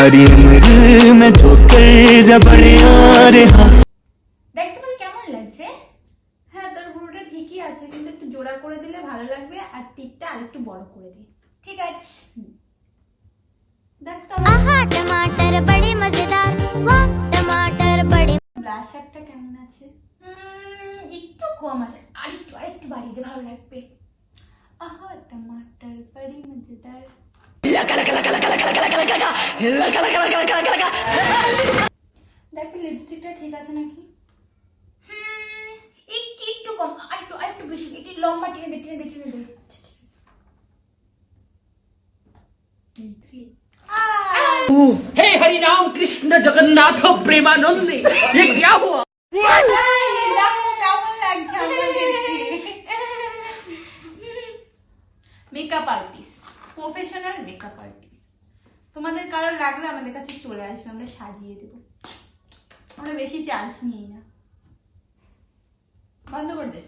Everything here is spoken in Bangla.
सारी उम्र मैं ठोकर जबड़े और हाँ। দেখতে পারি কেমন লাগছে? হ্যাঁ, তোর ভুরুটা ঠিকই আছে, কিন্তু একটু জোড়া করে দিলে ভালো লাগবে, আর টিপটা আরেকটু বড় করে দে। ঠিক আছে, দেখ তো आहा टमाटर बड़े मजेदार, वाह टमाटर बड़े। ব্লাশারটা কেমন আছে? একটু কম আছে, আরেকটু বাড়িয়ে দে, ভালো লাগবে। আহা টমাটার বড়ি মজেদার। দেখ লিপস্টিকটা ঠিক আছে নাকি? একটু কম, আরেকটু বেশি, একটু লম্বা টেনে দে। আচ্ছা, ঠিক আছে। हे हरि राम कृष्ण जगन्नाथ प्रेमानंदी, ये क्या हुआ? Makeup artist, professional makeup artist. তোমাদের কারোর লাগলে আমাদের কাছে চলে আসবে, আমরা সাজিয়ে দেবো। আমরা বেশি চার্জ নিই না। বন্ধ করে দে।